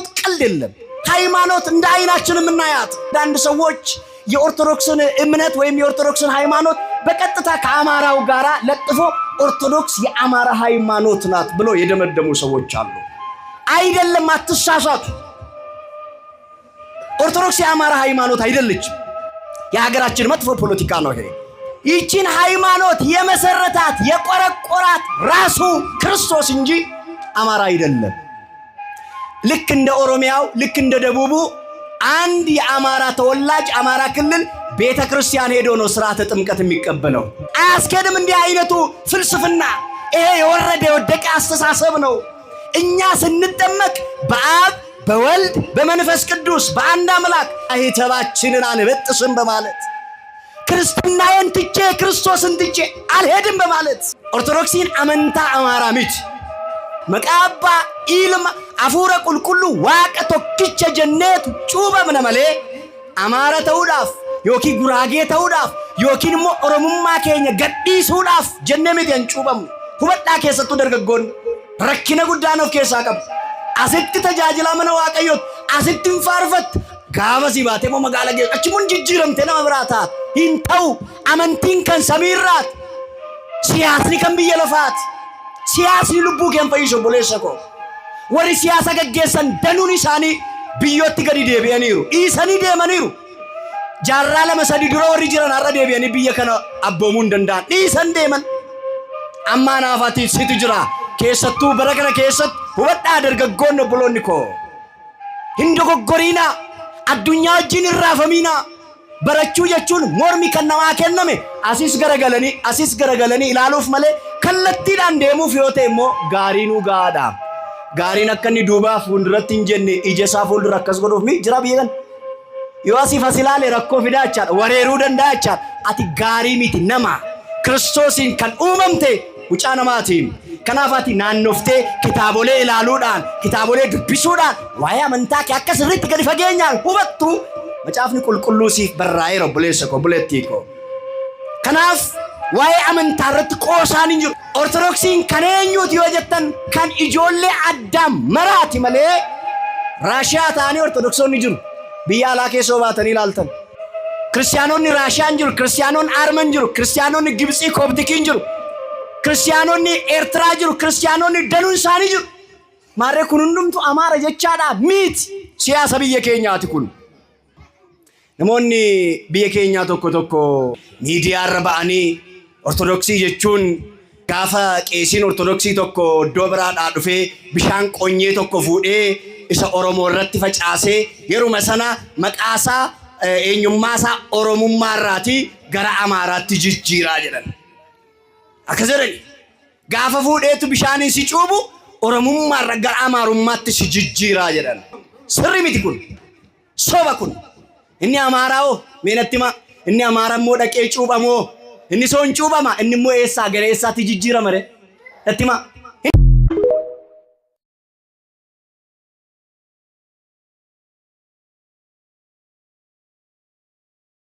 ሃይማኖት ቀልድ የለም። ሃይማኖት እንደ አይናችን የምናያት አንድ ሰዎች የኦርቶዶክስን እምነት ወይም የኦርቶዶክስን ሃይማኖት በቀጥታ ከአማራው ጋራ ለጥፎ ኦርቶዶክስ የአማራ ሃይማኖት ናት ብሎ የደመደሙ ሰዎች አሉ። አይደለም፣ አትሳሳቱ። ኦርቶዶክስ የአማራ ሃይማኖት አይደለችም። የሀገራችን መጥፎ ፖለቲካ ነው ይሄ። ይህችን ሃይማኖት የመሰረታት የቆረቆራት ራሱ ክርስቶስ እንጂ አማራ አይደለም። ልክ እንደ ኦሮሚያው ልክ እንደ ደቡቡ አንድ የአማራ ተወላጅ አማራ ክልል ቤተክርስቲያን ሄዶ ነው ሥርዓተ ጥምቀት የሚቀበለው። አያስኬድም እንዲህ አይነቱ ፍልስፍና። ይሄ የወረደ የወደቀ አስተሳሰብ ነው። እኛ ስንጠመቅ በአብ በወልድ በመንፈስ ቅዱስ በአንድ አምላክ አይተባችንን አንበጥስም በማለት ክርስትናዬን ትቼ ክርስቶስን ትቼ አልሄድም በማለት ኦርቶዶክሲን አመንታ አማራ ሚት መቃባ ኢልማ አፉረ ቁልቁሉ ዋቀ ቶክቸ ጀነት ጩበ ምነመሌ አማራ ተውዳፍ ዮኪ ጉራጌ ተውዳፍ ዮኪን ሞ ኦሮሙማ ኬኛ ገዲሱዳፍ ጀነሚቴን ጩበም ሁበዳ ኬሰቱ ደርገጎን ረኪነ ጉዳኖ ኬሳ ቀብ አስት ተጃጅላ መነ ዋቀዮት አስትን ፋርፈት ጋበሲ ባቴሞ መጋለጌ አችሙን ጅጅረምቴ ለመብራታት ይንተው አመንቲን ከን ሰሚራት ሲያስኒ ከን ብየለፋት ሲያስኒ ልቡ ከን ፈይሶ ቦሌሰኮ ወሪ ሲያሳ ገጌሰን ደኑን ኢሳኒ ብዮት ገዲ ደቢያኒሩ ኢሰኒ ደመኒሩ ጃራ ለመሰዲ ድሮ ወሪ ጅራን አረ ደቢያኒ ብየ ከነ አቦሙን ደንዳን ኢሰን ደመን አማናፋቲ ሲትጅራ ኬሰቱ በረከረ ኬሰት ወጣ ደርገጎን ብሎንኮ hindogoggorina addunyaa wajjin irraafamina barachuu jechuun mormi kan namaa kenname asis garagalanii ilaaluuf malee kallattiidhaan deemuuf yoo ta'e immoo gaariinuu gaadha. Gaariin akka inni duubaa fuulduratti hin jenne ija isaa fuuldura akkas godhuuf mi jira biyya kana yoo asii fasilaale rakkoo fidaa jechaadha wareeruu danda'a jechaadha. Ati gaarii miti nama Kiristoosiin kan uumamte mucaa namaatiin. Kanaaf ati naannoftee kitaabolee ilaaluudhaan kitaabolee dubbisuudhaan waa'ee amantaa kee akka sirriitti gadi fageenyaan hubattu macaafni qulqulluu siif barraa'ee obboleessa koo obboleettii koo. Kanaaf waa'ee amantaa irratti qoosaan hin jiru. Ortodoksiin kan eenyuuti yoo jettan kan ijoollee Addaam maraati malee Raashiyaa ta'anii ortodoksonni jiru. Biyya alaa keessoo baatanii ilaaltan. Kiristaanonni Raashiyaan jiru, kiristaanonni Arman jiru, kiristaanonni Gibxii Kooptikiin jiru. Kiristaanonni Eertiraa jiru, kiristaanonni danuun isaanii jiru. Maarree kun hundumtu Amaara jechaadha miti siyaasa biyya keenyaati kun. Namoonni biyya keenyaa tokko miidiyaa irra ba'anii ortodoksii jechuun gaafa qeesiin ortodoksii tokko iddoo biraadhaa dhufee bishaan qonyee tokko fuudhee isa Oromoo irratti facaasee yeruma sana maqaasaa eenyummaasaa Oromummaa irraatii gara Amaaraatti jijjiiraa jedhan. Akazarani gaafa fuudheetu bishaaniin si cuubu Oromummaa irra gara Amaarummaatti si jijjiiraa jedhan. Sirri miti kun soba kun inni Amaaraa'oo meenattima inni Amaara immoo dhaqee cuubamoo inni soon cuubama inni immoo eessaa gara eessaatti jijjiirama re attima